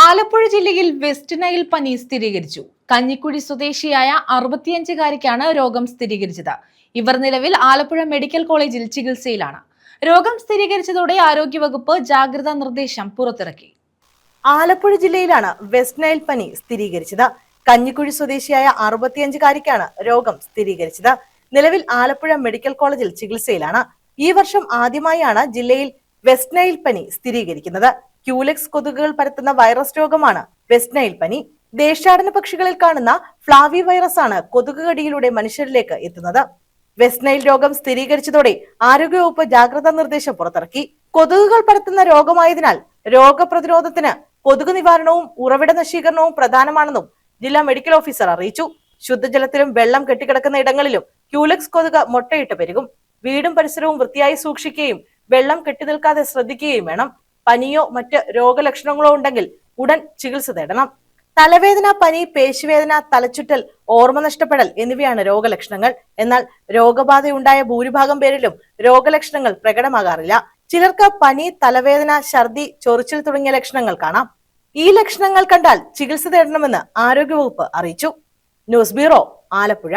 ആലപ്പുഴ ജില്ലയിൽ west Nile പനി സ്ഥിരീകരിച്ചു. കഞ്ഞിക്കുഴി സ്വദേശിയായ 65-കാരിക്കാണ് രോഗം സ്ഥിരീകരിച്ചത്. ഇവർ നിലവിൽ ആലപ്പുഴ മെഡിക്കൽ കോളേജിൽ ചികിത്സയിലാണ്. രോഗം സ്ഥിരീകരിച്ചതോടെ ആരോഗ്യവകുപ്പ് ജാഗ്രതാ നിർദ്ദേശം പുറത്തിറക്കി. ആലപ്പുഴ ജില്ലയിലാണ് വെസ്റ്റ് നൈൽ പനി സ്ഥിരീകരിച്ചത്. കഞ്ഞിക്കുഴി സ്വദേശിയായ 65-കാരിക്കാണ് രോഗം സ്ഥിരീകരിച്ചത്. നിലവിൽ ആലപ്പുഴ മെഡിക്കൽ കോളേജിൽ ചികിത്സയിലാണ്. ഈ വർഷം ആദ്യമായാണ് ജില്ലയിൽ വെസ്റ്റ് നൈൽ പനി സ്ഥിരീകരിക്കുന്നത്. ക്യൂലെക്സ് കൊതുകുകൾ പരത്തുന്ന വൈറസ് രോഗമാണ് വെസ്റ്റ് നൈൽ പനി. ദേശാടന പക്ഷികളിൽ കാണുന്ന ഫ്ലാവി വൈറസ് ആണ് കൊതുക് കടിയിലൂടെ മനുഷ്യരിലേക്ക് എത്തുന്നത്. വെസ്റ്റ് നൈൽ രോഗം സ്ഥിരീകരിച്ചതോടെ ആരോഗ്യവകുപ്പ് ജാഗ്രതാ നിർദ്ദേശം പുറത്തിറക്കി. കൊതുകുകൾ പരത്തുന്ന രോഗമായതിനാൽ രോഗപ്രതിരോധത്തിന് കൊതുക് നിവാരണവും ഉറവിട നശീകരണവും പ്രധാനമാണെന്നും ജില്ലാ മെഡിക്കൽ ഓഫീസർ അറിയിച്ചു. ശുദ്ധജലത്തിലും വെള്ളം കെട്ടിക്കിടക്കുന്ന ഇടങ്ങളിലും ക്യൂലെക്സ് കൊതുക് മുട്ടയിട്ട് പെരുകും. വീടും പരിസരവും വൃത്തിയായി സൂക്ഷിക്കുകയും വെള്ളം കെട്ടിനിൽക്കാതെ ശ്രദ്ധിക്കുകയും വേണം. പനിയോ മറ്റ് രോഗലക്ഷണങ്ങളോ ഉണ്ടെങ്കിൽ ഉടൻ ചികിത്സ തേടണം. തലവേദന, പനി, പേശിവേദന, തലചുറ്റൽ, ഓർമ്മ നഷ്ടപ്പെടൽ എന്നിവയാണ് രോഗലക്ഷണങ്ങൾ. എന്നാൽ രോഗബാധയുണ്ടായ ഭൂരിഭാഗം പേരിലും രോഗലക്ഷണങ്ങൾ പ്രകടമാകാറില്ല. ചിലർക്ക് പനി, തലവേദന, ഛർദി, ചൊറിച്ചിൽ തുടങ്ങിയ ലക്ഷണങ്ങൾ കാണാം. ഈ ലക്ഷണങ്ങൾ കണ്ടാൽ ചികിത്സ തേടണമെന്ന് ആരോഗ്യവകുപ്പ് അറിയിച്ചു. News bureau, Alappuzha.